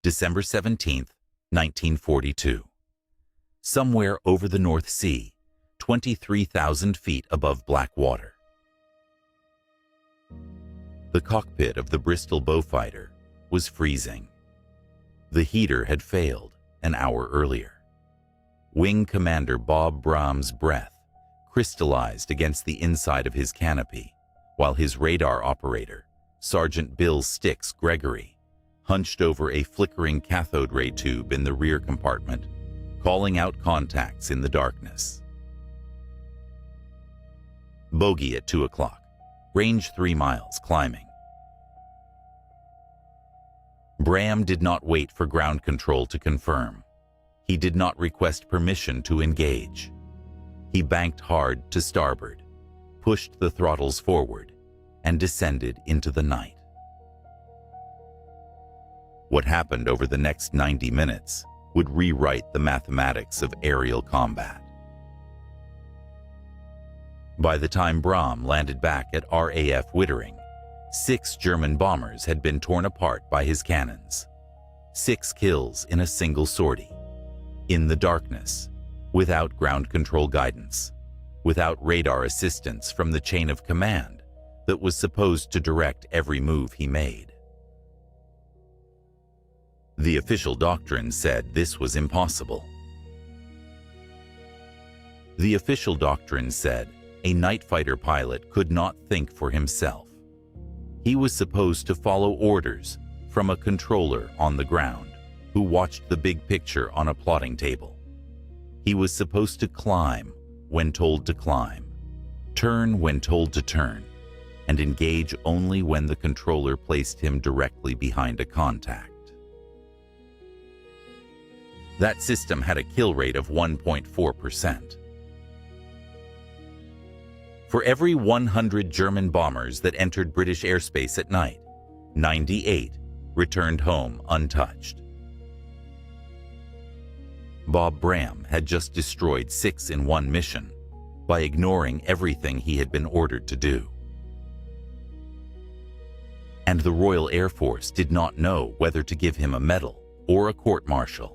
December 17, 1942. Somewhere over the North Sea, 23,000 feet above black water. The cockpit of the Bristol Beaufighter was freezing. The heater had failed an hour earlier. Wing Commander Bob Braham's breath crystallized against the inside of his canopy, while his radar operator, Sergeant Bill Sticks Gregory, hunched over a flickering cathode ray tube in the rear compartment, calling out contacts in the darkness. Bogey at 2 o'clock, range 3 miles, climbing. Braham did not wait for ground control to confirm. He did not request permission to engage. He banked hard to starboard, pushed the throttles forward, and descended into the night. What happened over the next 90 minutes would rewrite the mathematics of aerial combat. By the time Braham landed back at RAF Wittering, 6 German bombers had been torn apart by his cannons. 6 kills in a single sortie. In the darkness, without ground control guidance, without radar assistance from the chain of command that was supposed to direct every move he made. The official doctrine said this was impossible. The official doctrine said a night fighter pilot could not think for himself. He was supposed to follow orders from a controller on the ground who watched the big picture on a plotting table. He was supposed to climb when told to climb, turn when told to turn, and engage only when the controller placed him directly behind a contact. That system had a kill rate of 1.4%. For every 100 German bombers that entered British airspace at night, 98 returned home untouched. Bob Braham had just destroyed 6 in one mission by ignoring everything he had been ordered to do. And the Royal Air Force did not know whether to give him a medal or a court-martial.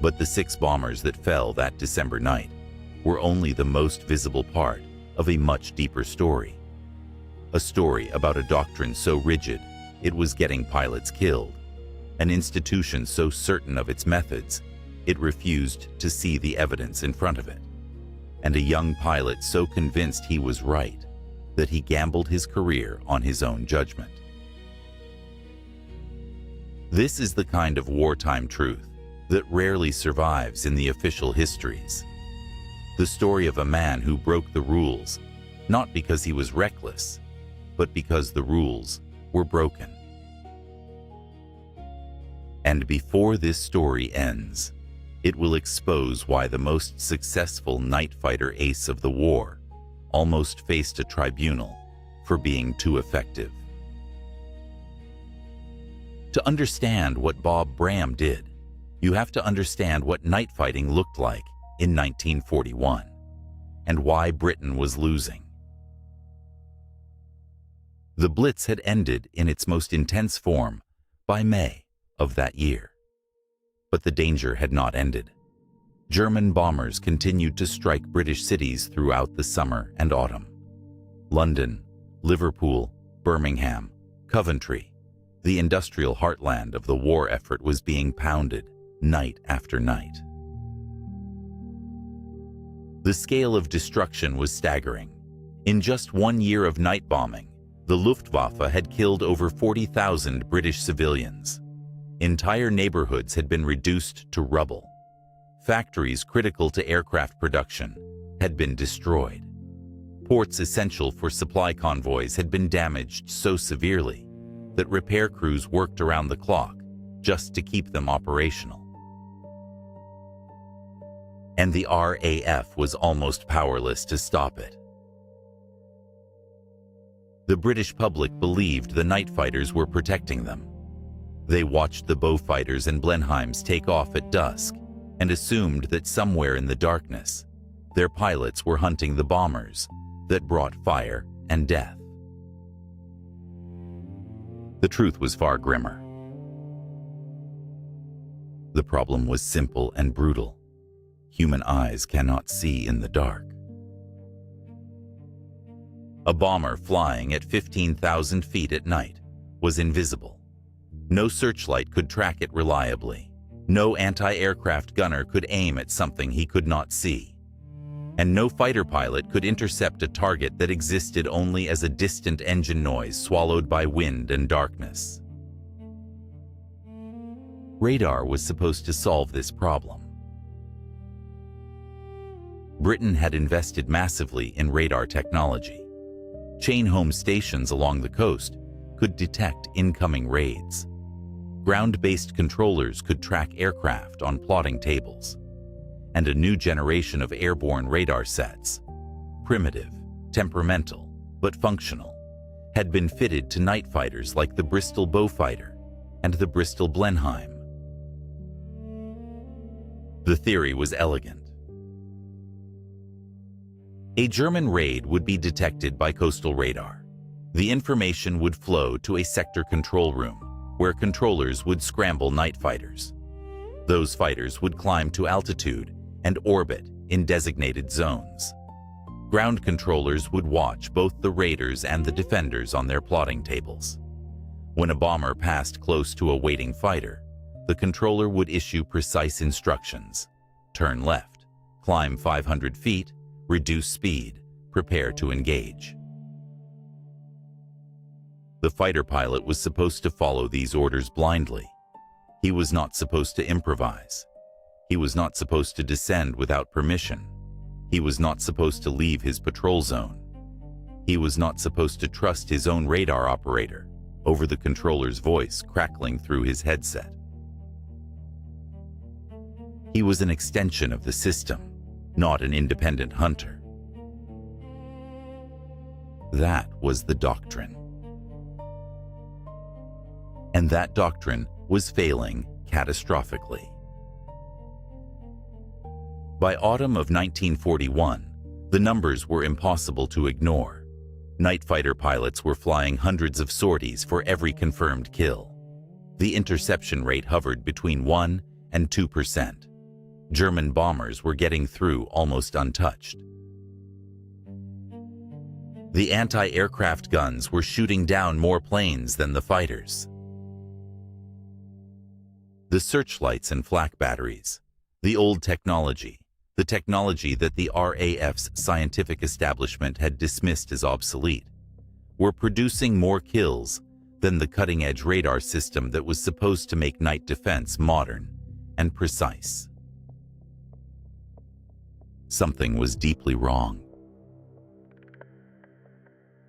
But the 6 bombers that fell that December night were only the most visible part of a much deeper story. A story about a doctrine so rigid it was getting pilots killed, an institution so certain of its methods it refused to see the evidence in front of it, and a young pilot so convinced he was right that he gambled his career on his own judgment. This is the kind of wartime truth that rarely survives in the official histories. The story of a man who broke the rules, not because he was reckless, but because the rules were broken. And before this story ends, it will expose why the most successful night fighter ace of the war almost faced a tribunal for being too effective. To understand what Bob Braham did, you have to understand what night fighting looked like in 1941 and why Britain was losing. The Blitz had ended in its most intense form by May of that year. But the danger had not ended. German bombers continued to strike British cities throughout the summer and autumn. London, Liverpool, Birmingham, Coventry, the industrial heartland of the war effort, was being pounded night after night. The scale of destruction was staggering. In just 1 year of night bombing, the Luftwaffe had killed over 40,000 British civilians. Entire neighborhoods had been reduced to rubble. Factories critical to aircraft production had been destroyed. Ports essential for supply convoys had been damaged so severely that repair crews worked around the clock just to keep them operational. And the RAF was almost powerless to stop it. The British public believed the night fighters were protecting them. They watched the Beaufighters and Blenheims take off at dusk and assumed that somewhere in the darkness, their pilots were hunting the bombers that brought fire and death. The truth was far grimmer. The problem was simple and brutal. Human eyes cannot see in the dark. A bomber flying at 15,000 feet at night was invisible. No searchlight could track it reliably. No anti-aircraft gunner could aim at something he could not see. And no fighter pilot could intercept a target that existed only as a distant engine noise swallowed by wind and darkness. Radar was supposed to solve this problem. Britain had invested massively in radar technology. Chain-home stations along the coast could detect incoming raids. Ground-based controllers could track aircraft on plotting tables. And a new generation of airborne radar sets, primitive, temperamental, but functional, had been fitted to night fighters like the Bristol Beaufighter and the Bristol Blenheim. The theory was elegant. A German raid would be detected by coastal radar. The information would flow to a sector control room, where controllers would scramble night fighters. Those fighters would climb to altitude and orbit in designated zones. Ground controllers would watch both the raiders and the defenders on their plotting tables. When a bomber passed close to a waiting fighter, the controller would issue precise instructions: turn left, climb 500 feet, reduce speed, prepare to engage. The fighter pilot was supposed to follow these orders blindly. He was not supposed to improvise. He was not supposed to descend without permission. He was not supposed to leave his patrol zone. He was not supposed to trust his own radar operator over the controller's voice crackling through his headset. He was an extension of the system, not an independent hunter. That was the doctrine. And that doctrine was failing catastrophically. By autumn of 1941, the numbers were impossible to ignore. Night fighter pilots were flying hundreds of sorties for every confirmed kill. The interception rate hovered between 1% and 2%. German bombers were getting through almost untouched. The anti-aircraft guns were shooting down more planes than the fighters. The searchlights and flak batteries, the old technology, the technology that the RAF's scientific establishment had dismissed as obsolete, were producing more kills than the cutting-edge radar system that was supposed to make night defense modern and precise. Something was deeply wrong.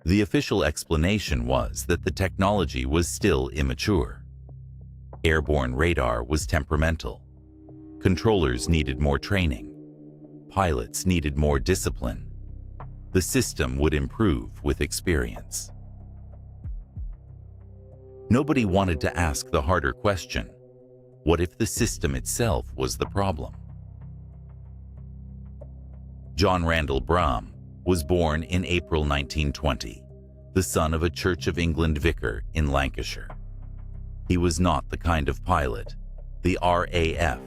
The official explanation was that the technology was still immature. Airborne radar was temperamental. Controllers needed more training. Pilots needed more discipline. The system would improve with experience. Nobody wanted to ask the harder question: what if the system itself was the problem? John Randall Braham was born in April 1920, the son of a Church of England vicar in Lancashire. He was not the kind of pilot the RAF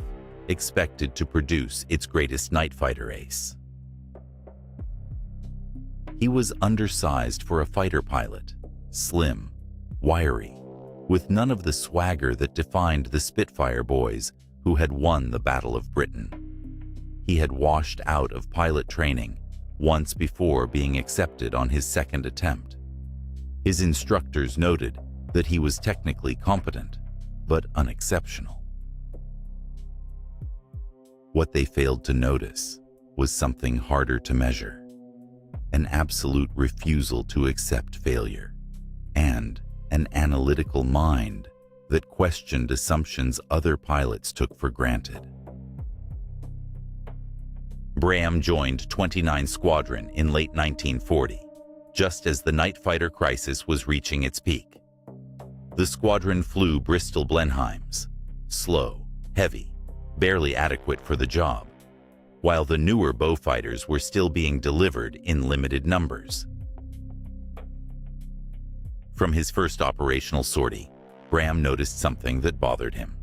expected to produce its greatest night fighter ace. He was undersized for a fighter pilot, slim, wiry, with none of the swagger that defined the Spitfire boys who had won the Battle of Britain. He had washed out of pilot training once before being accepted on his second attempt. His instructors noted that he was technically competent, but unexceptional. What they failed to notice was something harder to measure: an absolute refusal to accept failure, and an analytical mind that questioned assumptions other pilots took for granted. Braham joined 29 Squadron in late 1940, just as the night fighter crisis was reaching its peak. The squadron flew Bristol Blenheims, slow, heavy, barely adequate for the job, while the newer Beaufighters were still being delivered in limited numbers. From his first operational sortie, Braham noticed something that bothered him.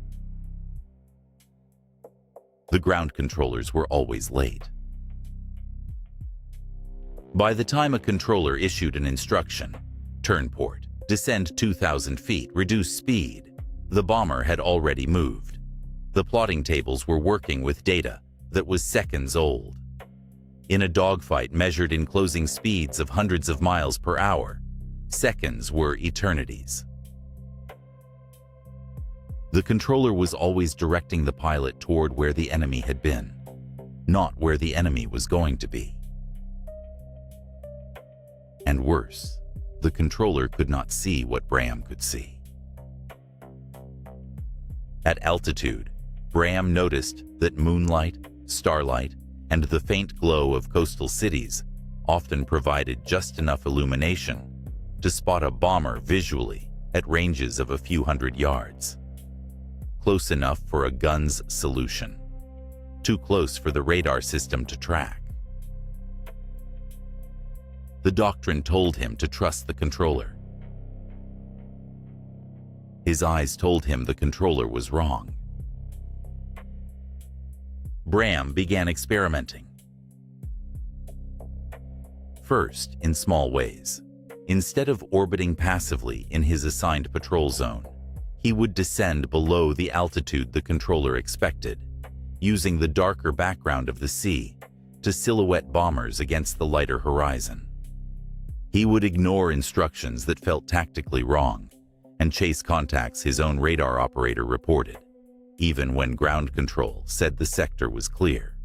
The ground controllers were always late. By the time a controller issued an instruction, turn port, descend 2,000 feet, reduce speed, the bomber had already moved. The plotting tables were working with data that was seconds old. In a dogfight measured in closing speeds of hundreds of miles per hour, seconds were eternities. The controller was always directing the pilot toward where the enemy had been, not where the enemy was going to be. And worse, the controller could not see what Braham could see. At altitude, Braham noticed that moonlight, starlight, and the faint glow of coastal cities often provided just enough illumination to spot a bomber visually at ranges of a few hundred yards. Close enough for a gun's solution, too close for the radar system to track. The doctrine told him to trust the controller. His eyes told him the controller was wrong. Braham began experimenting. First, in small ways. Instead of orbiting passively in his assigned patrol zone, he would descend below the altitude the controller expected, using the darker background of the sea to silhouette bombers against the lighter horizon. He would ignore instructions that felt tactically wrong and chase contacts his own radar operator reported, even when ground control said the sector was clear.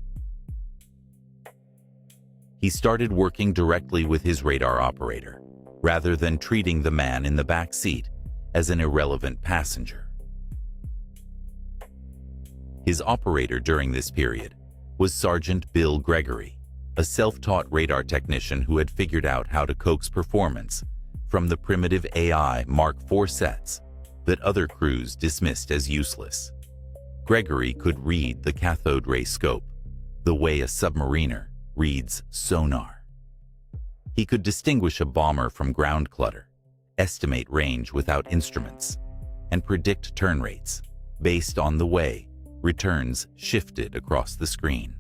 He started working directly with his radar operator, rather than treating the man in the back seat as an irrelevant passenger. His operator during this period was Sergeant Bill Gregory, a self-taught radar technician who had figured out how to coax performance from the primitive AI Mark IV sets that other crews dismissed as useless. Gregory could read the cathode ray scope, the way a submariner reads sonar. He could distinguish a bomber from ground clutter, estimate range without instruments, and predict turn rates based on the way returns shifted across the screen.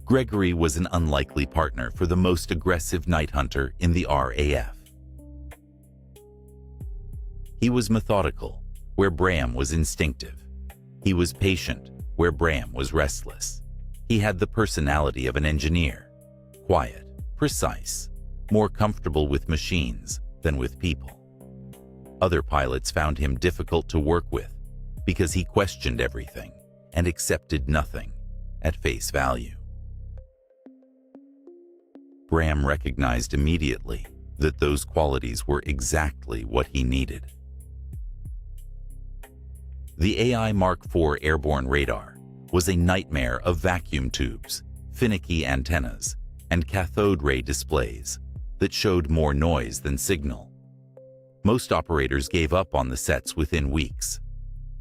Gregory was an unlikely partner for the most aggressive night hunter in the RAF. He was methodical, where Braham was instinctive. He was patient, where Braham was restless. He had the personality of an engineer, quiet, precise, more comfortable with machines than with people. Other pilots found him difficult to work with because he questioned everything and accepted nothing at face value. Braham recognized immediately that those qualities were exactly what he needed. The AI Mark IV airborne radar was a nightmare of vacuum tubes, finicky antennas, and cathode ray displays that showed more noise than signal. Most operators gave up on the sets within weeks.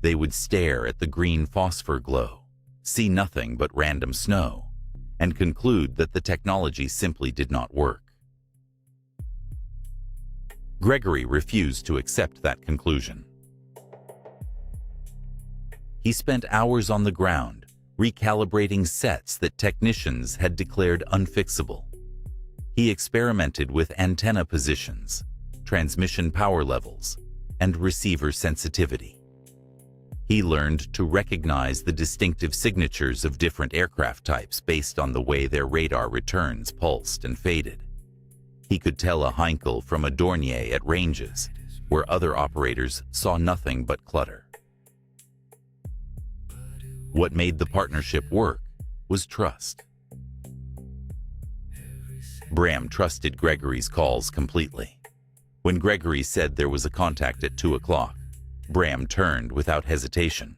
They would stare at the green phosphor glow, see nothing but random snow, and conclude that the technology simply did not work. Gregory refused to accept that conclusion. He spent hours on the ground, recalibrating sets that technicians had declared unfixable. He experimented with antenna positions, transmission power levels, and receiver sensitivity. He learned to recognize the distinctive signatures of different aircraft types based on the way their radar returns pulsed and faded. He could tell a Heinkel from a Dornier at ranges where other operators saw nothing but clutter. What made the partnership work was trust. Braham trusted Gregory's calls completely. When Gregory said there was a contact at 2 o'clock, Braham turned without hesitation,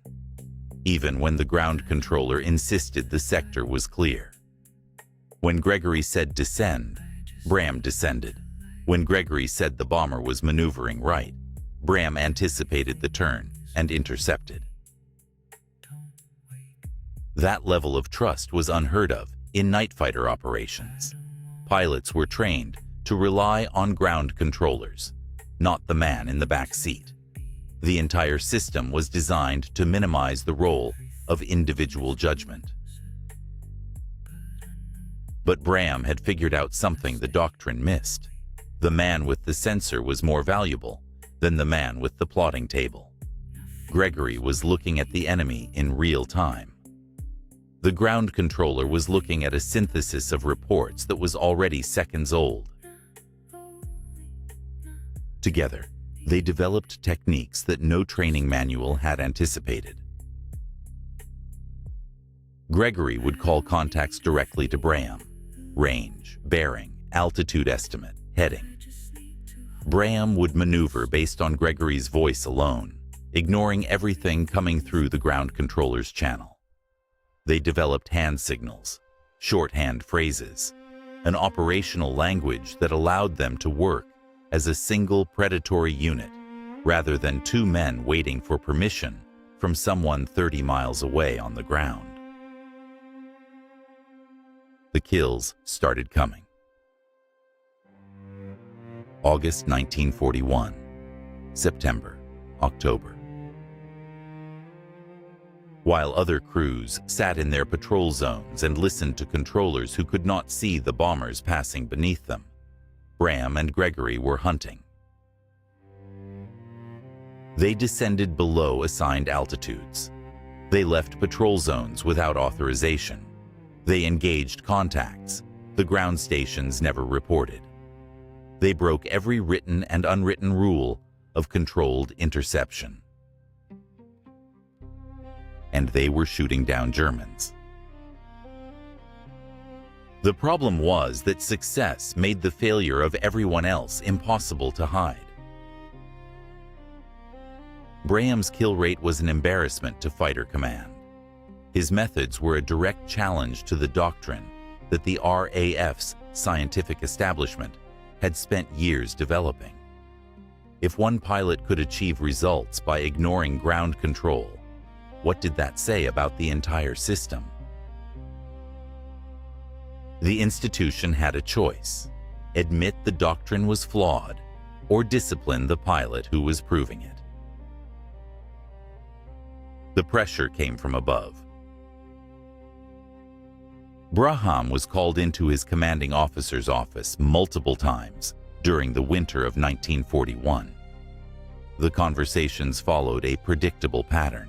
even when the ground controller insisted the sector was clear. When Gregory said descend, Braham descended. When Gregory said the bomber was maneuvering right, Braham anticipated the turn and intercepted. That level of trust was unheard of in night fighter operations. Pilots were trained to rely on ground controllers, not the man in the back seat. The entire system was designed to minimize the role of individual judgment. But Braham had figured out something the doctrine missed. The man with the sensor was more valuable than the man with the plotting table. Gregory was looking at the enemy in real time. The ground controller was looking at a synthesis of reports that was already seconds old. Together, they developed techniques that no training manual had anticipated. Gregory would call contacts directly to Braham: range, bearing, altitude estimate, heading. Braham would maneuver based on Gregory's voice alone, ignoring everything coming through the ground controller's channel. They developed hand signals, shorthand phrases, an operational language that allowed them to work as a single predatory unit, rather than two men waiting for permission from someone 30 miles away on the ground. The kills started coming. August 1941, September, October. While other crews sat in their patrol zones and listened to controllers who could not see the bombers passing beneath them, Braham and Gregory were hunting. They descended below assigned altitudes. They left patrol zones without authorization. They engaged contacts the ground stations never reported. They broke every written and unwritten rule of controlled interception. And they were shooting down Germans. The problem was that success made the failure of everyone else impossible to hide. Braham's kill rate was an embarrassment to Fighter Command. His methods were a direct challenge to the doctrine that the RAF's scientific establishment had spent years developing. If one pilot could achieve results by ignoring ground control, what did that say about the entire system? The institution had a choice: admit the doctrine was flawed, or discipline the pilot who was proving it. The pressure came from above. Braham was called into his commanding officer's office multiple times during the winter of 1941. The conversations followed a predictable pattern.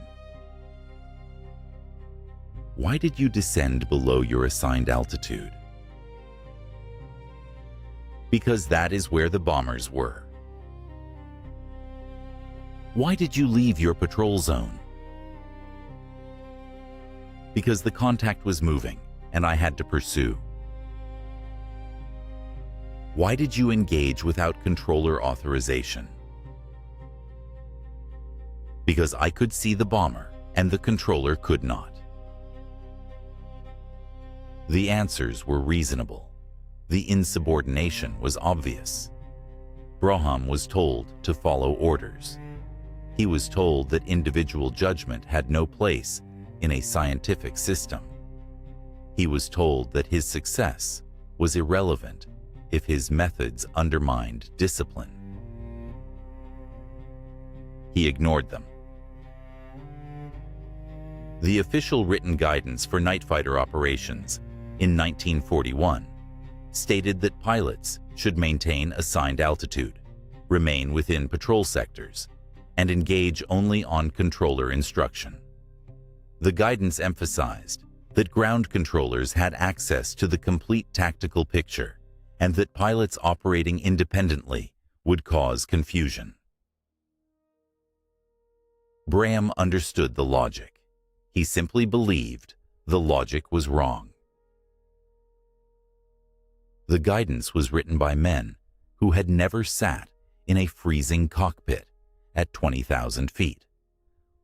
Why did you descend below your assigned altitude? Because that is where the bombers were. Why did you leave your patrol zone? Because the contact was moving and I had to pursue. Why did you engage without controller authorization? Because I could see the bomber and the controller could not. The answers were reasonable. The insubordination was obvious. Braham was told to follow orders. He was told that individual judgment had no place in a scientific system. He was told that his success was irrelevant if his methods undermined discipline. He ignored them. The official written guidance for night fighter operations in 1941 stated that pilots should maintain assigned altitude, remain within patrol sectors, and engage only on controller instruction. The guidance emphasized that ground controllers had access to the complete tactical picture and that pilots operating independently would cause confusion. Braham understood the logic. He simply believed the logic was wrong. The guidance was written by men who had never sat in a freezing cockpit at 20,000 feet,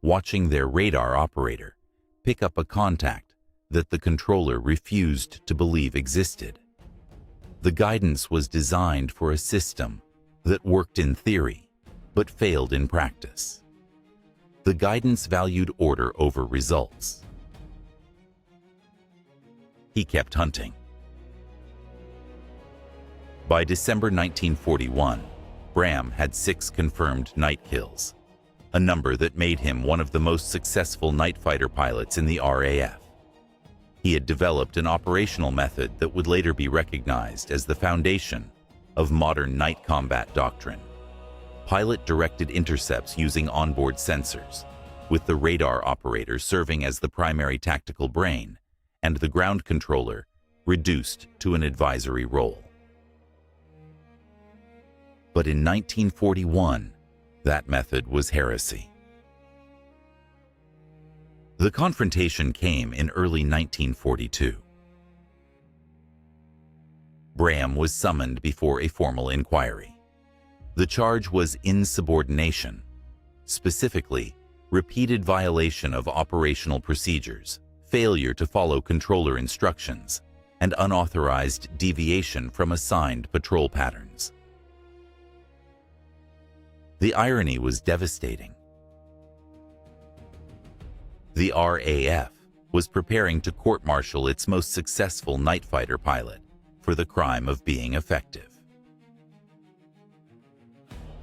watching their radar operator pick up a contact that the controller refused to believe existed. The guidance was designed for a system that worked in theory but failed in practice. The guidance valued order over results. He kept hunting. By December 1941, Braham had 6 confirmed night kills, a number that made him one of the most successful night fighter pilots in the RAF. He had developed an operational method that would later be recognized as the foundation of modern night combat doctrine. Pilot-directed intercepts using onboard sensors, with the radar operator serving as the primary tactical brain and the ground controller reduced to an advisory role. But in 1941, that method was heresy. The confrontation came in early 1942. Braham was summoned before a formal inquiry. The charge was insubordination, specifically repeated violation of operational procedures, failure to follow controller instructions, and unauthorized deviation from assigned patrol patterns. The irony was devastating. The RAF was preparing to court-martial its most successful night fighter pilot for the crime of being effective.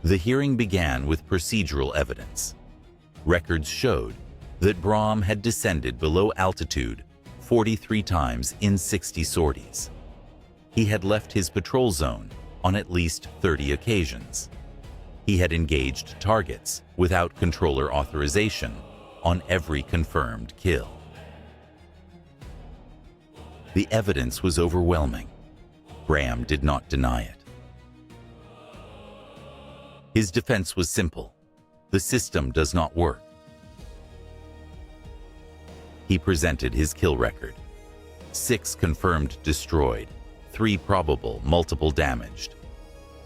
The hearing began with procedural evidence. Records showed that Braham had descended below altitude 43 times in 60 sorties. He had left his patrol zone on at least 30 occasions. He had engaged targets without controller authorization on every confirmed kill. The evidence was overwhelming. Braham did not deny it. His defense was simple: the system does not work. He presented his kill record: 6 confirmed destroyed, 3 probable, multiple damaged.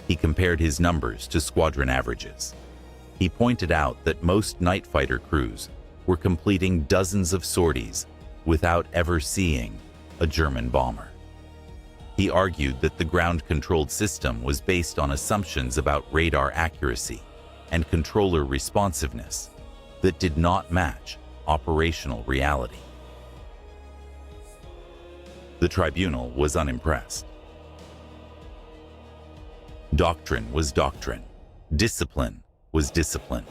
He compared his numbers to squadron averages. He pointed out that most night fighter crews were completing dozens of sorties without ever seeing a German bomber. He argued that the ground-controlled system was based on assumptions about radar accuracy and controller responsiveness that did not match operational reality. The tribunal was unimpressed. Doctrine was doctrine. Discipline was discipline.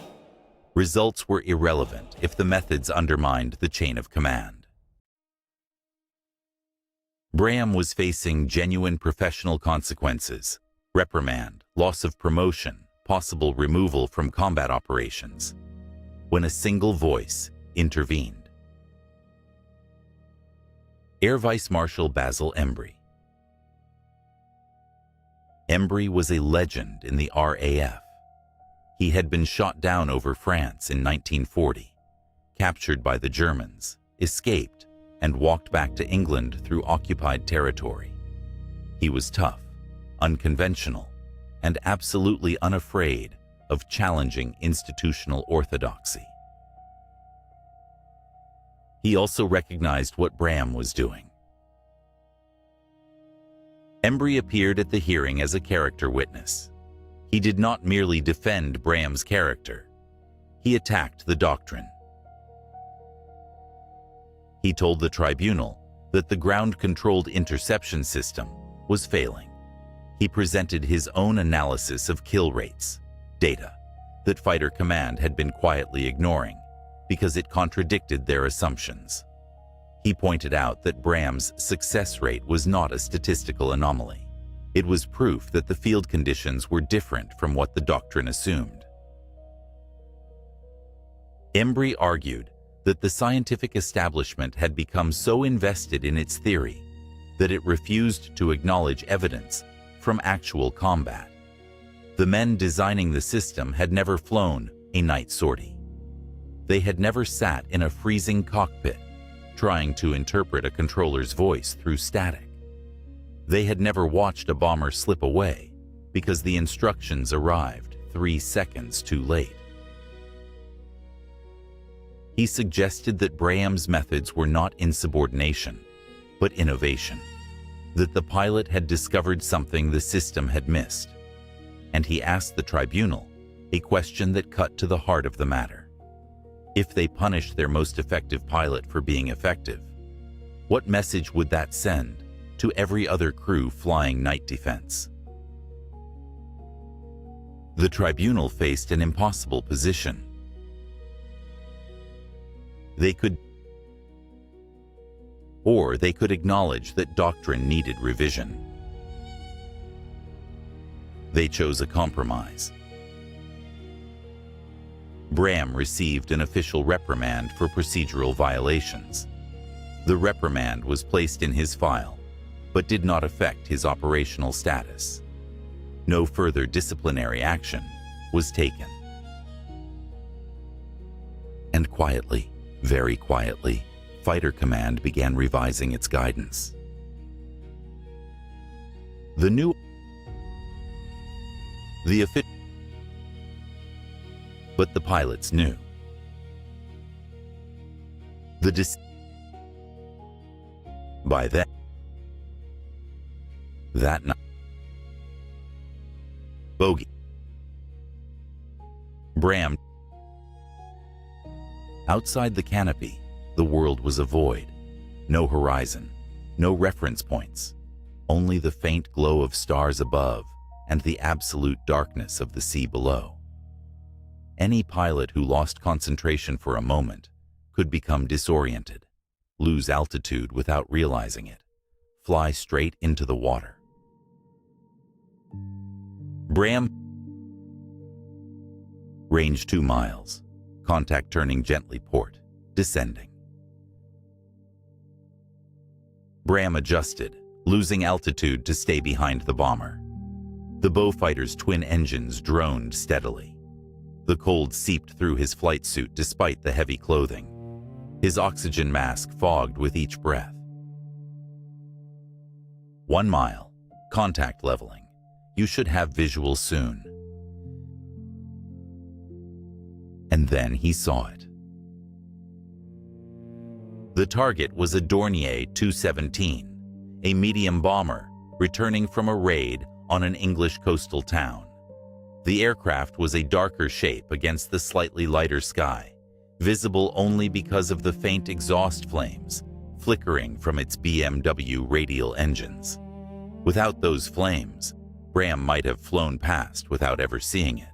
Results were irrelevant if the methods undermined the chain of command. Braham was facing genuine professional consequences: reprimand, loss of promotion, possible removal from combat operations, when a single voice intervened. Air Vice Marshal Basil Embry. Embry was a legend in the RAF. He had been shot down over France in 1940, captured by the Germans, escaped, and walked back to England through occupied territory. He was tough, unconventional, and absolutely unafraid of challenging institutional orthodoxy. He also recognized what Braham was doing. Embry appeared at the hearing as a character witness. He did not merely defend Braham's character. He attacked the doctrine. He told the tribunal that the ground-controlled interception system was failing. He presented his own analysis of kill rates, data that Fighter Command had been quietly ignoring because it contradicted their assumptions. He pointed out that Braham's success rate was not a statistical anomaly. It was proof that the field conditions were different from what the doctrine assumed. Embry argued that the scientific establishment had become so invested in its theory that it refused to acknowledge evidence from actual combat. The men designing the system had never flown a night sortie. They had never sat in a freezing cockpit trying to interpret a controller's voice through static. They had never watched a bomber slip away because the instructions arrived 3 seconds too late. He suggested that Braham's methods were not insubordination, but innovation, that the pilot had discovered something the system had missed, and he asked the tribunal a question that cut to the heart of the matter. If they punished their most effective pilot for being effective, what message would that send to every other crew flying night defense? The tribunal faced an impossible position. They could acknowledge that doctrine needed revision. They chose a compromise. Braham received an official reprimand for procedural violations. The reprimand was placed in his file, but did not affect his operational status. No further disciplinary action was taken. And quietly, very quietly, Fighter Command began revising its guidance. But the pilots knew. By then, that night, bogey. Braham. Outside the canopy, the world was a void. No horizon, no reference points, only the faint glow of stars above and the absolute darkness of the sea below. Any pilot who lost concentration for a moment could become disoriented, lose altitude without realizing it, fly straight into the water. Braham. Range 2 miles. Contact turning gently port. Descending. Braham adjusted, losing altitude to stay behind the bomber. The Beaufighter's twin engines droned steadily. The cold seeped through his flight suit despite the heavy clothing. His oxygen mask fogged with each breath. 1 mile. Contact leveling. You should have visual soon. And then he saw it. The target was a Dornier 217, a medium bomber returning from a raid on an English coastal town. The aircraft was a darker shape against the slightly lighter sky, visible only because of the faint exhaust flames flickering from its BMW radial engines. Without those flames, Braham might have flown past without ever seeing it.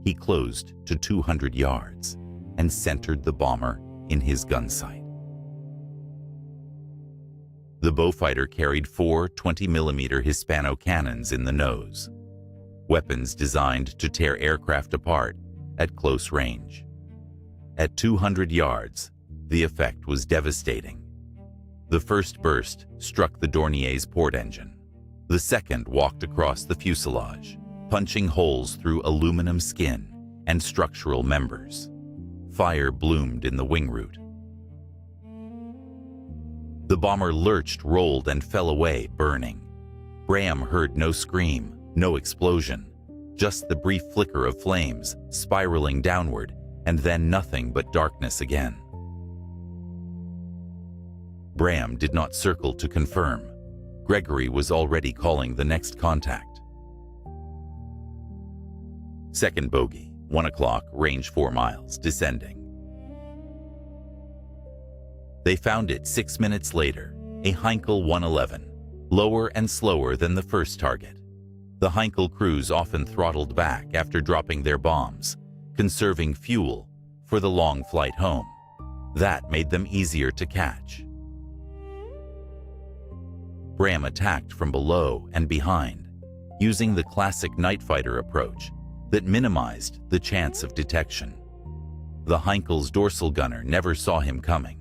He closed to 200 yards and centered the bomber in his gun sight. The Beaufighter carried 4 20mm Hispano cannons in the nose, weapons designed to tear aircraft apart at close range. At 200 yards, the effect was devastating. The first burst struck the Dornier's port engine. The second walked across the fuselage, punching holes through aluminum skin and structural members. Fire bloomed in the wing root. The bomber lurched, rolled, and fell away, burning. Braham heard no scream, no explosion, just the brief flicker of flames spiraling downward, and then nothing but darkness again. Braham did not circle to confirm. Gregory was already calling the next contact. Second bogey, 1 o'clock, range 4 miles, descending. They found it 6 minutes later, a Heinkel 111, lower and slower than the first target. The Heinkel crews often throttled back after dropping their bombs, conserving fuel for the long flight home. That made them easier to catch. Braham attacked from below and behind, using the classic night fighter approach that minimized the chance of detection. The Heinkel's dorsal gunner never saw him coming.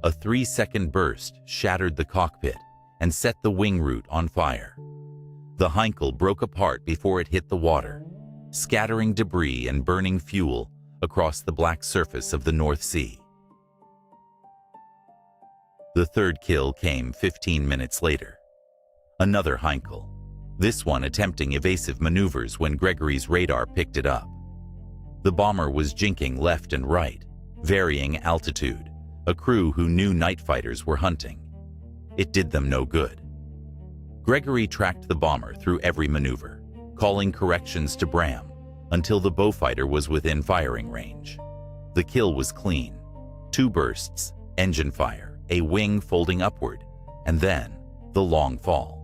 A 3-second burst shattered the cockpit and set the wing root on fire. The Heinkel broke apart before it hit the water, scattering debris and burning fuel across the black surface of the North Sea. The third kill came 15 minutes later. Another Heinkel, this one attempting evasive maneuvers when Gregory's radar picked it up. The bomber was jinking left and right, varying altitude, a crew who knew night fighters were hunting. It did them no good. Gregory tracked the bomber through every maneuver, calling corrections to Braham until the Beaufighter was within firing range. The kill was clean. 2 bursts, engine fire, a wing folding upward, and then the long fall.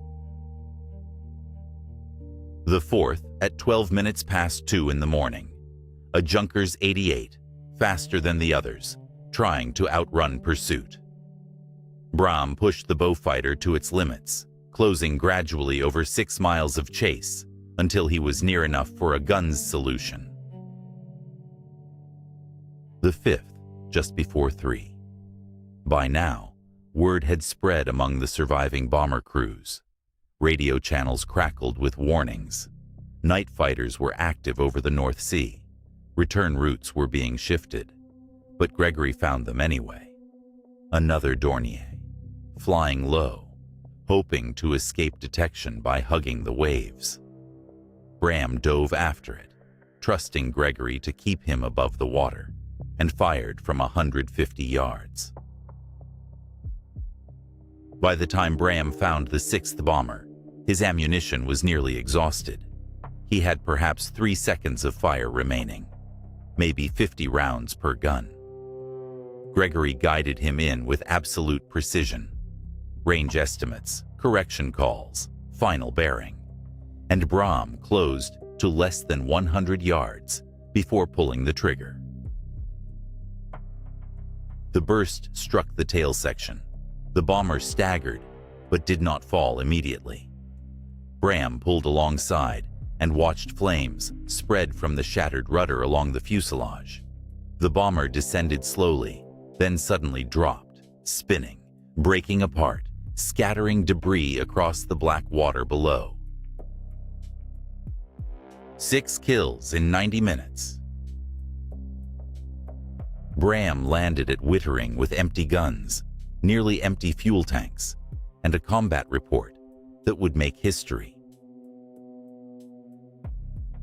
The fourth at 12 minutes past 2 in the morning. A Junkers 88, faster than the others, trying to outrun pursuit. Braham pushed the Beaufighter to its limits, closing gradually over 6 miles of chase until he was near enough for a gun's solution. The fifth, just before 3. By now, word had spread among the surviving bomber crews. Radio channels crackled with warnings. Night fighters were active over the North Sea. Return routes were being shifted, but Gregory found them anyway. Another Dornier, flying low, hoping to escape detection by hugging the waves. Braham dove after it, trusting Gregory to keep him above the water, and fired from 150 yards. By the time Braham found the 6th bomber, his ammunition was nearly exhausted. He had perhaps 3 seconds of fire remaining, maybe 50 rounds per gun. Gregory guided him in with absolute precision. Range estimates, correction calls, final bearing, and Braham closed to less than 100 yards before pulling the trigger. The burst struck the tail section. The bomber staggered, but did not fall immediately. Braham pulled alongside and watched flames spread from the shattered rudder along the fuselage. The bomber descended slowly, then suddenly dropped, spinning, breaking apart, scattering debris across the black water below. 6 kills in 90 minutes. Braham landed at Wittering with empty guns, nearly empty fuel tanks, and a combat report that would make history.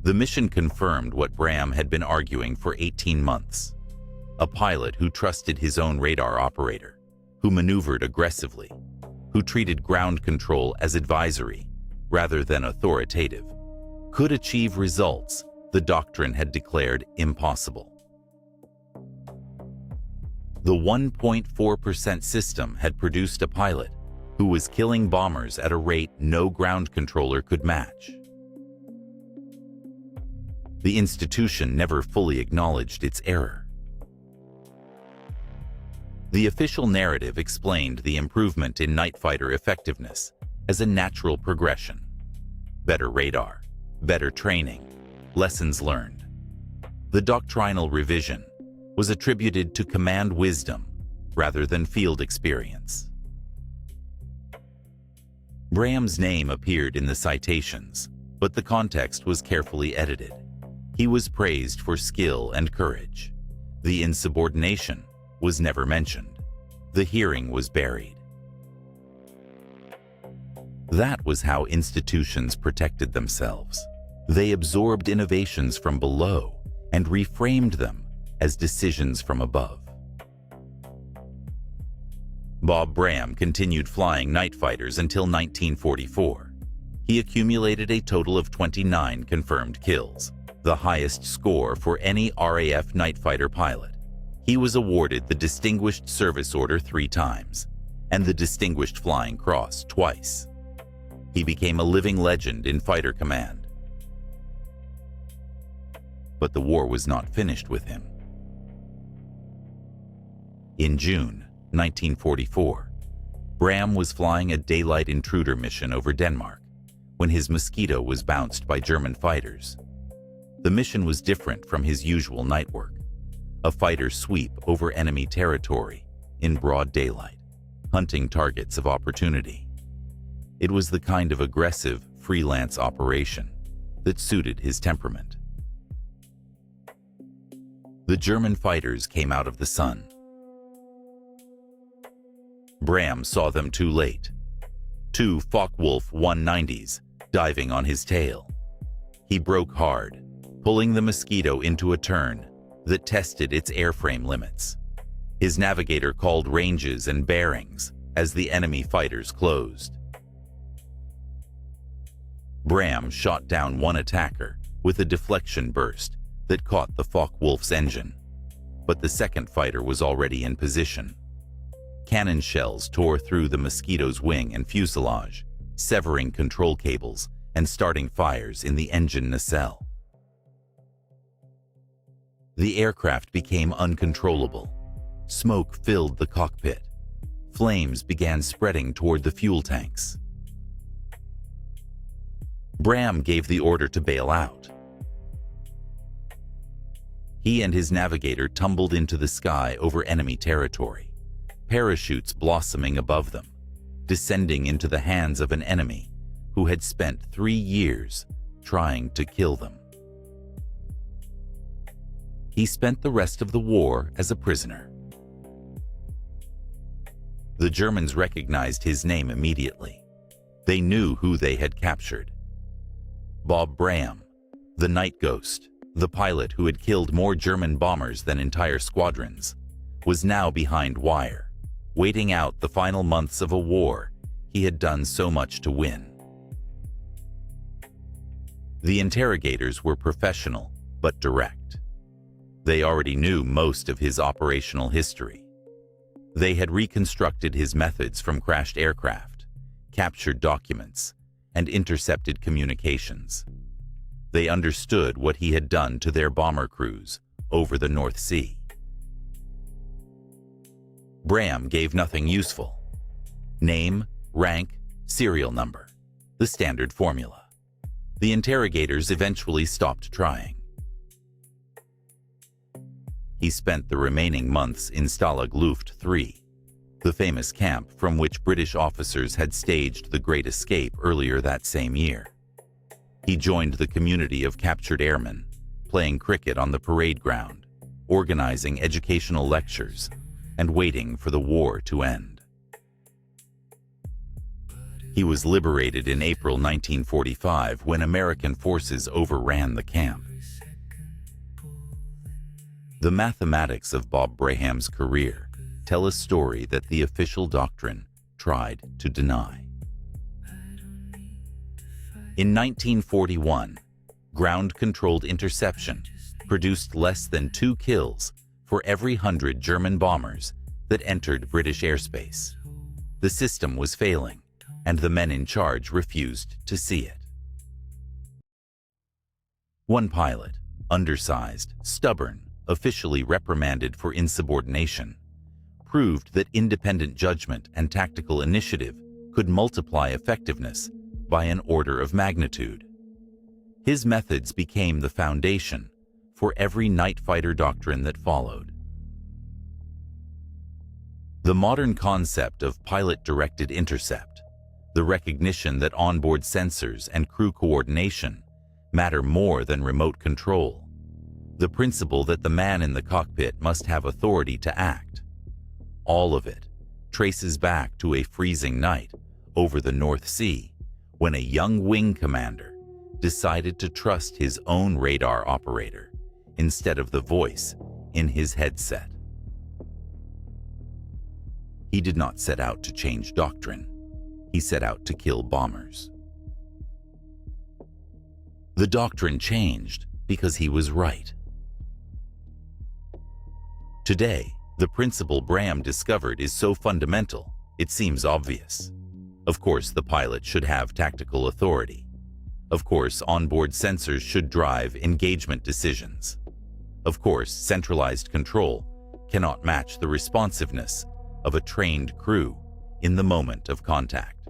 The mission confirmed what Braham had been arguing for 18 months. A pilot who trusted his own radar operator, who maneuvered aggressively, who treated ground control as advisory rather than authoritative, could achieve results the doctrine had declared impossible. The 1.4% system had produced a pilot who was killing bombers at a rate no ground controller could match. The institution never fully acknowledged its error. The official narrative explained the improvement in night fighter effectiveness as a natural progression. Better radar, better training, lessons learned. The doctrinal revision was attributed to command wisdom rather than field experience. Braham's name appeared in the citations, but the context was carefully edited. He was praised for skill and courage. The insubordination was never mentioned. The hearing was buried. That was how institutions protected themselves. They absorbed innovations from below and reframed them as decisions from above. Bob Braham continued flying night fighters until 1944. He accumulated a total of 29 confirmed kills, the highest score for any RAF night fighter pilot. He was awarded the Distinguished Service Order 3 times and the Distinguished Flying Cross twice. He became a living legend in fighter command. But the war was not finished with him. In June 1944, Braham was flying a daylight intruder mission over Denmark when his Mosquito was bounced by German fighters. The mission was different from his usual night work, a fighter sweep over enemy territory in broad daylight, hunting targets of opportunity. It was the kind of aggressive, freelance operation that suited his temperament. The German fighters came out of the sun. Braham saw them too late. 2 Focke-Wulf 190s diving on his tail. He broke hard, pulling the Mosquito into a turn that tested its airframe limits. His navigator called ranges and bearings as the enemy fighters closed. Braham shot down one attacker with a deflection burst that caught the Focke-Wulf's engine, but the second fighter was already in position. Cannon shells tore through the Mosquito's wing and fuselage, severing control cables and starting fires in the engine nacelle. The aircraft became uncontrollable. Smoke filled the cockpit. Flames began spreading toward the fuel tanks. Braham gave the order to bail out. He and his navigator tumbled into the sky over enemy territory, parachutes blossoming above them, descending into the hands of an enemy who had spent 3 years trying to kill them. He spent the rest of the war as a prisoner. The Germans recognized his name immediately. They knew who they had captured. Bob Braham, the night ghost, the pilot who had killed more German bombers than entire squadrons, was now behind wire, waiting out the final months of a war he had done so much to win. The interrogators were professional but direct. They already knew most of his operational history. They had reconstructed his methods from crashed aircraft, captured documents, and intercepted communications. They understood what he had done to their bomber crews over the North Sea. Braham gave nothing useful. Name, rank, serial number, the standard formula. The interrogators eventually stopped trying. He spent the remaining months in Stalag Luft III, the famous camp from which British officers had staged the Great Escape earlier that same year. He joined the community of captured airmen, playing cricket on the parade ground, organizing educational lectures, and waiting for the war to end. He was liberated in April 1945 when American forces overran the camp. The mathematics of Bob Braham's career tell a story that the official doctrine tried to deny. In 1941, ground-controlled interception produced less than 2 kills for every 100 German bombers that entered British airspace. The system was failing, and the men in charge refused to see it. One pilot, undersized, stubborn, officially reprimanded for insubordination, proved that independent judgment and tactical initiative could multiply effectiveness by an order of magnitude. His methods became the foundation for every night fighter doctrine that followed. The modern concept of pilot-directed intercept, the recognition that onboard sensors and crew coordination matter more than remote control, the principle that the man in the cockpit must have authority to act, all of it traces back to a freezing night over the North Sea when a young wing commander decided to trust his own radar operator instead of the voice in his headset. He did not set out to change doctrine. He set out to kill bombers. The doctrine changed because he was right. Today, the principle Braham discovered is so fundamental, it seems obvious. Of course, the pilot should have tactical authority. Of course, onboard sensors should drive engagement decisions. Of course, centralized control cannot match the responsiveness of a trained crew in the moment of contact.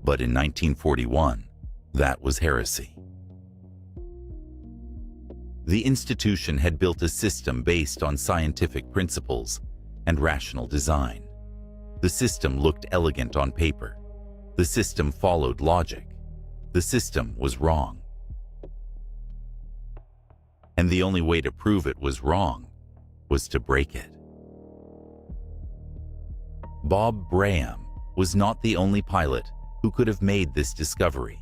But in 1941, that was heresy. The institution had built a system based on scientific principles and rational design. The system looked elegant on paper. The system followed logic. The system was wrong. And the only way to prove it was wrong was to break it. Bob Braham was not the only pilot who could have made this discovery.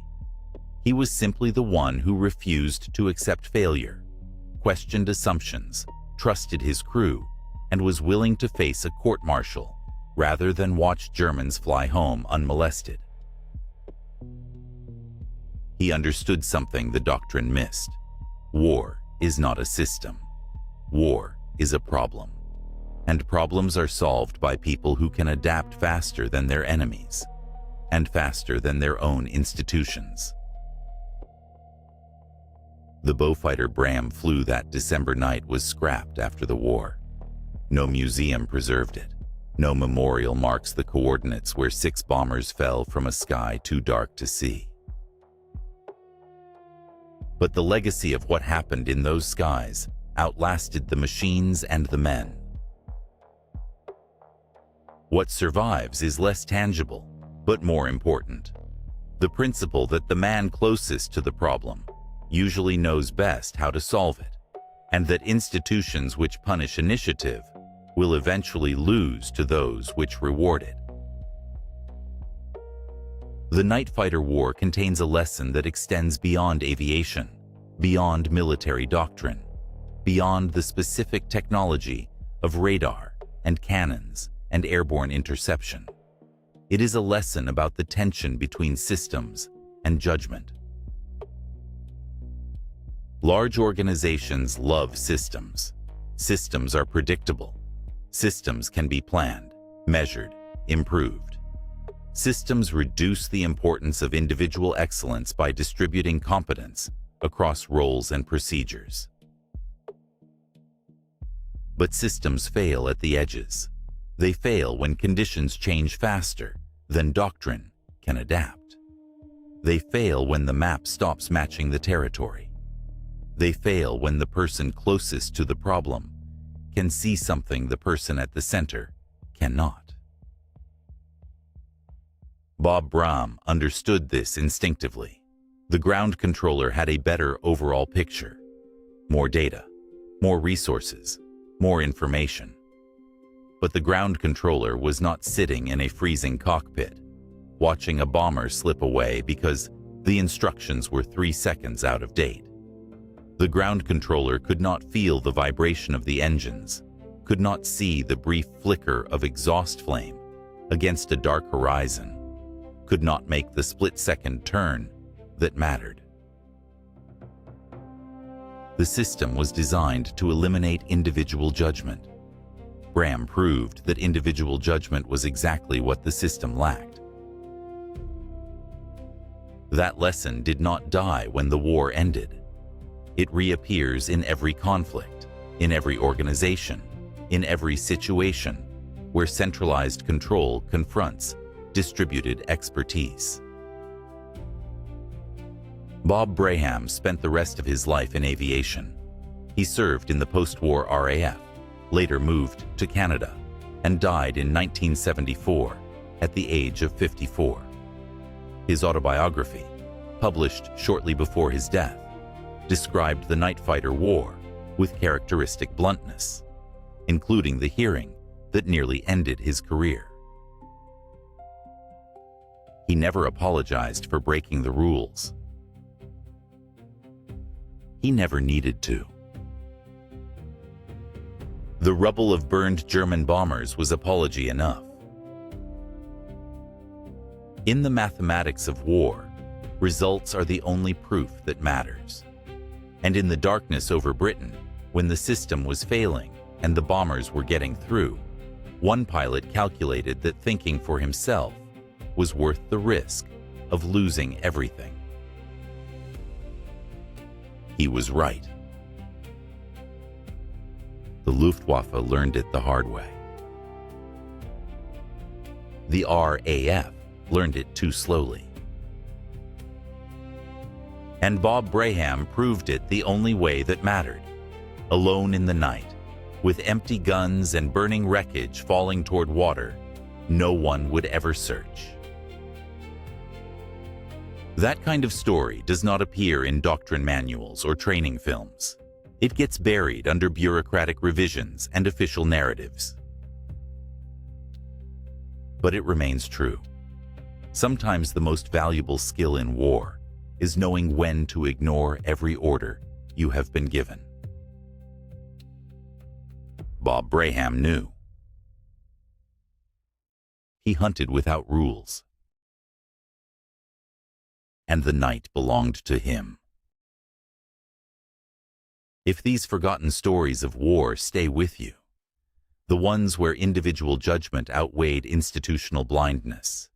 He was simply the one who refused to accept failure, questioned assumptions, trusted his crew, and was willing to face a court-martial rather than watch Germans fly home unmolested. He understood something the doctrine missed. War is not a system. War is a problem. And problems are solved by people who can adapt faster than their enemies. and faster than their own institutions. The Beaufighter Braham flew that December night was scrapped after the war. No museum preserved it. No memorial marks the coordinates where 6 bombers fell from a sky too dark to see. But the legacy of what happened in those skies outlasted the machines and the men. What survives is less tangible, but more important. The principle that the man closest to the problem usually knows best how to solve it, and that institutions which punish initiative will eventually lose to those which reward it. The night fighter war contains a lesson that extends beyond aviation, beyond military doctrine, beyond the specific technology of radar and cannons and airborne interception. It is a lesson about the tension between systems and judgment. Large organizations love systems. Systems are predictable. Systems can be planned, measured, improved. Systems reduce the importance of individual excellence by distributing competence across roles and procedures. But systems fail at the edges. They fail when conditions change faster than doctrine can adapt. They fail when the map stops matching the territory. They fail when the person closest to the problem can see something the person at the center cannot. Bob Braham understood this instinctively. The ground controller had a better overall picture. More data, more resources, more information. But the ground controller was not sitting in a freezing cockpit, watching a bomber slip away because the instructions were 3 seconds out of date. The ground controller could not feel the vibration of the engines, could not see the brief flicker of exhaust flame against a dark horizon, could not make the split-second turn that mattered. The system was designed to eliminate individual judgment. Braham proved that individual judgment was exactly what the system lacked. That lesson did not die when the war ended. It reappears in every conflict, in every organization, in every situation where centralized control confronts distributed expertise. Bob Braham spent the rest of his life in aviation. He served in the post-war RAF, later moved to Canada, and died in 1974 at the age of 54. His autobiography, published shortly before his death, described the night fighter war with characteristic bluntness, including the hearing that nearly ended his career. He never apologized for breaking the rules. He never needed to. The rubble of burned German bombers was apology enough. In the mathematics of war, results are the only proof that matters. And in the darkness over Britain, when the system was failing and the bombers were getting through, one pilot calculated that thinking for himself was worth the risk of losing everything. He was right. The Luftwaffe learned it the hard way. The RAF learned it too slowly. And Bob Braham proved it the only way that mattered. Alone in the night, with empty guns and burning wreckage falling toward water, no one would ever search. That kind of story does not appear in doctrine manuals or training films. It gets buried under bureaucratic revisions and official narratives. But it remains true. Sometimes the most valuable skill in war is knowing when to ignore every order you have been given. Bob Braham knew. He hunted without rules. And the night belonged to him. If these forgotten stories of war stay with you, the ones where individual judgment outweighed institutional blindness,